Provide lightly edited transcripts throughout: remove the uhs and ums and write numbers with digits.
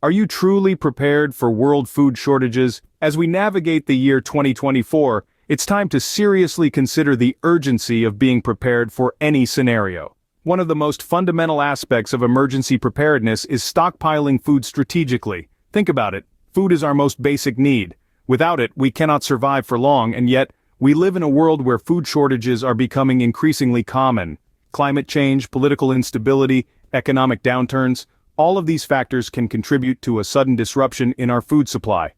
Are you truly prepared for world food shortages? As we navigate the year 2024, it's time to seriously consider the urgency of being prepared for any scenario. One of the most fundamental aspects of emergency preparedness is stockpiling food strategically. Think about it. Food is our most basic need. Without it, we cannot survive for long, and yet, we live in a world where food shortages are becoming increasingly common. Climate change, political instability, economic downturns, all of these factors can contribute to a sudden disruption in our food supply.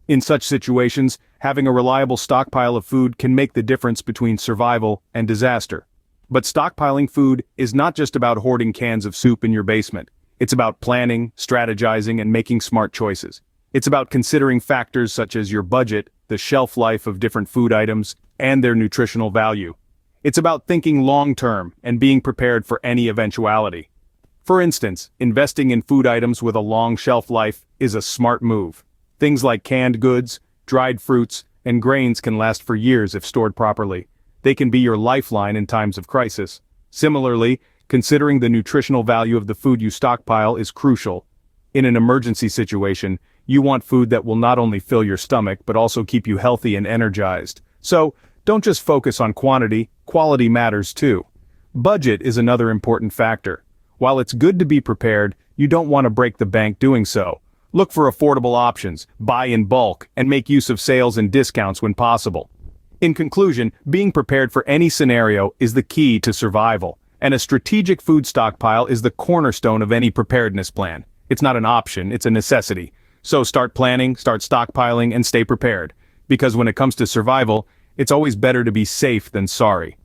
In such situations, having a reliable stockpile of food can make the difference between survival and disaster. But stockpiling food is not just about hoarding cans of soup in your basement. It's about planning, strategizing, and making smart choices. It's about considering factors such as your budget, the shelf life of different food items, and their nutritional value. It's about thinking long-term and being prepared for any eventuality. For instance, investing in food items with a long shelf life is a smart move. Things like canned goods, dried fruits, and grains can last for years if stored properly. They can be your lifeline in times of crisis. Similarly, considering the nutritional value of the food you stockpile is crucial. In an emergency situation, you want food that will not only fill your stomach but also keep you healthy and energized. So, don't just focus on quantity, quality matters too. Budget is another important factor. While it's good to be prepared, you don't want to break the bank doing so. Look for affordable options, buy in bulk, and make use of sales and discounts when possible. In conclusion, being prepared for any scenario is the key to survival, and a strategic food stockpile is the cornerstone of any preparedness plan. It's not an option, it's a necessity. So start planning, start stockpiling, and stay prepared. Because when it comes to survival, it's always better to be safe than sorry.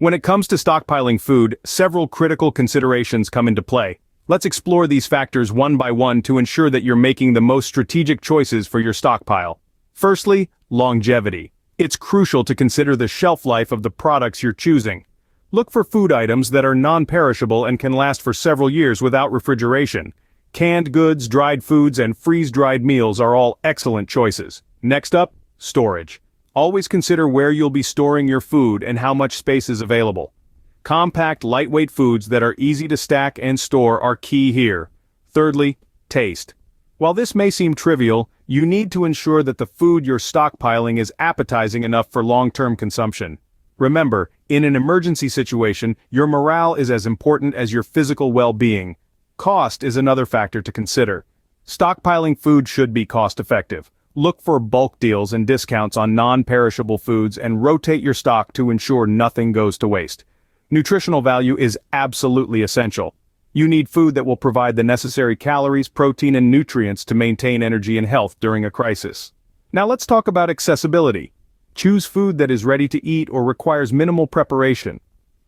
When it comes to stockpiling food, several critical considerations come into play. Let's explore these factors one by one to ensure that you're making the most strategic choices for your stockpile. Firstly, longevity. It's crucial to consider the shelf life of the products you're choosing. Look for food items that are non-perishable and can last for several years without refrigeration. Canned goods, dried foods, and freeze-dried meals are all excellent choices. Next up, storage. Always consider where you'll be storing your food and how much space is available. Compact, lightweight foods that are easy to stack and store are key here. Thirdly, taste. While this may seem trivial, you need to ensure that the food you're stockpiling is appetizing enough for long-term consumption. Remember, in an emergency situation, your morale is as important as your physical well-being. Cost is another factor to consider. Stockpiling food should be cost-effective. Look for bulk deals and discounts on non-perishable foods and rotate your stock to ensure nothing goes to waste. Nutritional value is absolutely essential. You need food that will provide the necessary calories, protein, and nutrients to maintain energy and health during a crisis. Now let's talk about accessibility. Choose food that is ready to eat or requires minimal preparation.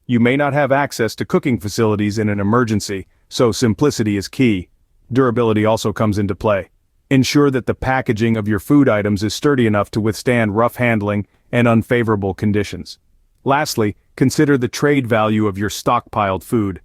You may not have access to cooking facilities in an emergency, so simplicity is key. Durability also comes into play. Ensure that the packaging of your food items is sturdy enough to withstand rough handling and unfavorable conditions. Lastly, consider the trade value of your stockpiled food.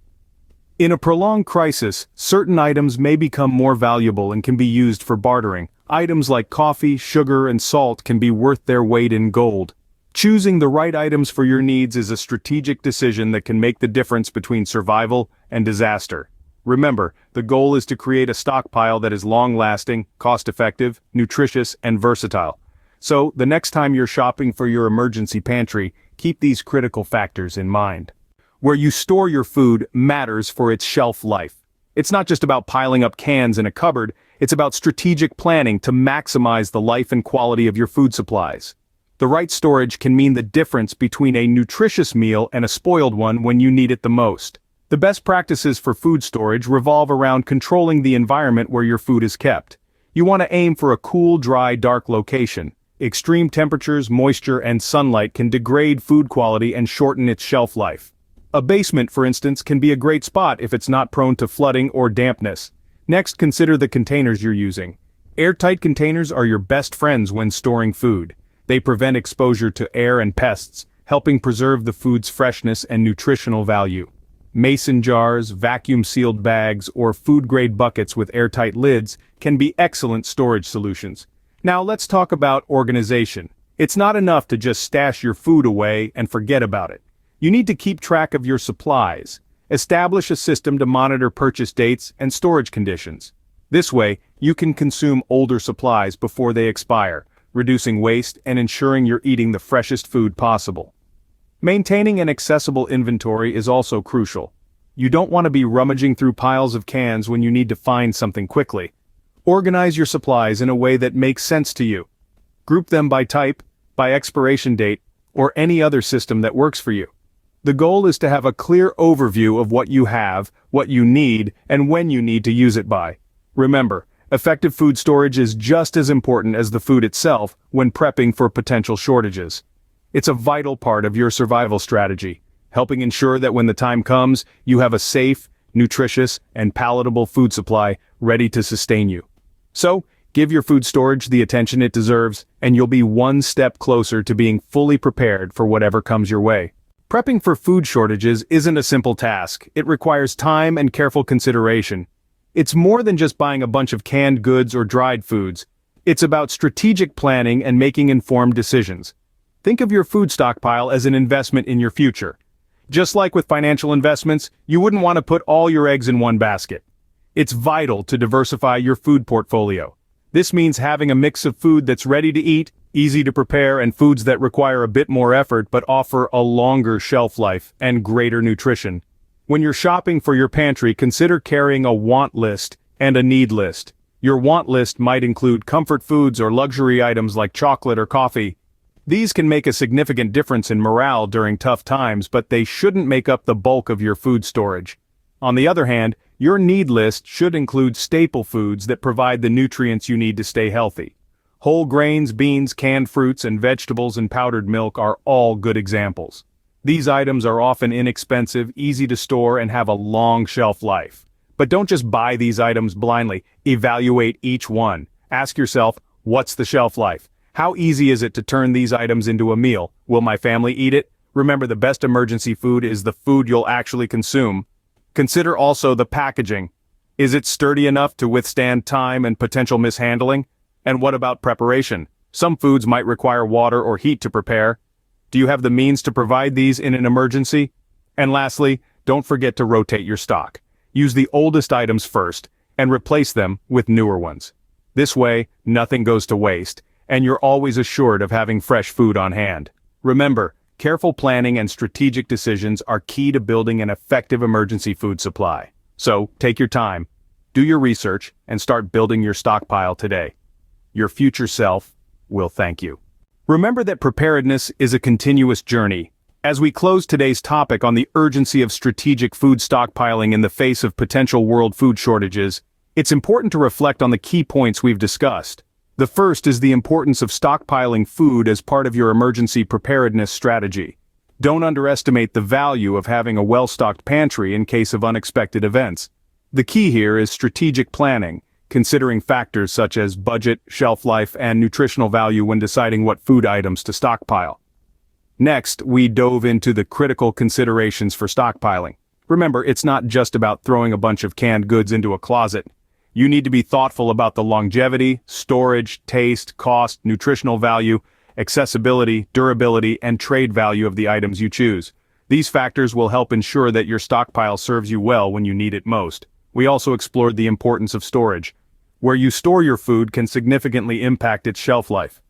In a prolonged crisis, certain items may become more valuable and can be used for bartering. Items like coffee, sugar, and salt can be worth their weight in gold. Choosing the right items for your needs is a strategic decision that can make the difference between survival and disaster. Remember, the goal is to create a stockpile that is long-lasting, cost-effective, nutritious, and versatile. So, the next time you're shopping for your emergency pantry, keep these critical factors in mind. Where you store your food matters for its shelf life. It's not just about piling up cans in a cupboard, it's about strategic planning to maximize the life and quality of your food supplies. The right storage can mean the difference between a nutritious meal and a spoiled one when you need it the most. The best practices for food storage revolve around controlling the environment where your food is kept. You want to aim for a cool, dry, dark location. Extreme temperatures, moisture, and sunlight can degrade food quality and shorten its shelf life. A basement, for instance, can be a great spot if it's not prone to flooding or dampness. Next, consider the containers you're using. Airtight containers are your best friends when storing food. They prevent exposure to air and pests, helping preserve the food's freshness and nutritional value. Mason jars, vacuum-sealed bags, or food-grade buckets with airtight lids can be excellent storage solutions. Now let's talk about organization. It's not enough to just stash your food away and forget about it. You need to keep track of your supplies. Establish a system to monitor purchase dates and storage conditions. This way, you can consume older supplies before they expire, reducing waste and ensuring you're eating the freshest food possible. Maintaining an accessible inventory is also crucial. You don't want to be rummaging through piles of cans when you need to find something quickly. Organize your supplies in a way that makes sense to you. Group them by type, by expiration date, or any other system that works for you. The goal is to have a clear overview of what you have, what you need, and when you need to use it by. Remember, effective food storage is just as important as the food itself when prepping for potential shortages. It's a vital part of your survival strategy, helping ensure that when the time comes, you have a safe, nutritious, and palatable food supply ready to sustain you. So, give your food storage the attention it deserves, and you'll be one step closer to being fully prepared for whatever comes your way. Prepping for food shortages isn't a simple task. It requires time and careful consideration. It's more than just buying a bunch of canned goods or dried foods. It's about strategic planning and making informed decisions. Think of your food stockpile as an investment in your future. Just like with financial investments, you wouldn't want to put all your eggs in one basket. It's vital to diversify your food portfolio. This means having a mix of food that's ready to eat, easy to prepare, and foods that require a bit more effort but offer a longer shelf life and greater nutrition. When you're shopping for your pantry, consider carrying a want list and a need list. Your want list might include comfort foods or luxury items like chocolate or coffee. These can make a significant difference in morale during tough times, but they shouldn't make up the bulk of your food storage. On the other hand, your need list should include staple foods that provide the nutrients you need to stay healthy. Whole grains, beans, canned fruits, and vegetables and powdered milk are all good examples. These items are often inexpensive, easy to store, and have a long shelf life. But don't just buy these items blindly. Evaluate each one. Ask yourself, what's the shelf life? How easy is it to turn these items into a meal? Will my family eat it? Remember, the best emergency food is the food you'll actually consume. Consider also the packaging. Is it sturdy enough to withstand time and potential mishandling? And what about preparation? Some foods might require water or heat to prepare. Do you have the means to provide these in an emergency? And lastly, don't forget to rotate your stock. Use the oldest items first, and replace them with newer ones. This way, nothing goes to waste, and you're always assured of having fresh food on hand. Remember, careful planning and strategic decisions are key to building an effective emergency food supply. So, take your time, do your research, and start building your stockpile today. Your future self will thank you. Remember that preparedness is a continuous journey. As we close today's topic on the urgency of strategic food stockpiling in the face of potential world food shortages, it's important to reflect on the key points we've discussed. The first is the importance of stockpiling food as part of your emergency preparedness strategy. Don't underestimate the value of having a well-stocked pantry in case of unexpected events. The key here is strategic planning, considering factors such as budget, shelf life, and nutritional value when deciding what food items to stockpile. Next, we dove into the critical considerations for stockpiling. Remember, it's not just about throwing a bunch of canned goods into a closet. You need to be thoughtful about the longevity, storage, taste, cost, nutritional value, accessibility, durability, and trade value of the items you choose. These factors will help ensure that your stockpile serves you well when you need it most. We also explored the importance of storage. Where you store your food can significantly impact its shelf life.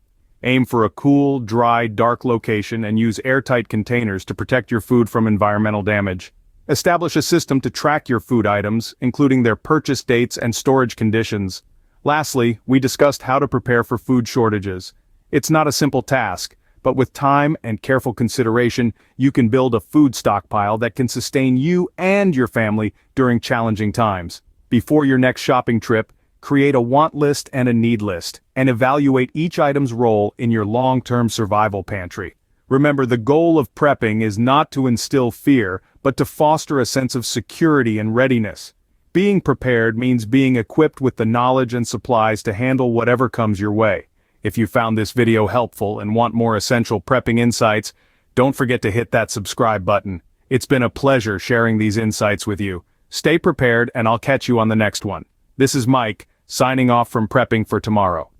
Aim for a cool, dry, dark location and use airtight containers to protect your food from environmental damage. Establish a system to track your food items, including their purchase dates and storage conditions. Lastly, we discussed how to prepare for food shortages. It's not a simple task, but with time and careful consideration, you can build a food stockpile that can sustain you and your family during challenging times. Before your next shopping trip, create a want list and a need list, and evaluate each item's role in your long-term survival pantry. Remember, the goal of prepping is not to instill fear, but to foster a sense of security and readiness. Being prepared means being equipped with the knowledge and supplies to handle whatever comes your way. If you found this video helpful and want more essential prepping insights, don't forget to hit that subscribe button. It's been a pleasure sharing these insights with you. Stay prepared, and I'll catch you on the next one. This is Mike, signing off from Prepping for Tomorrow.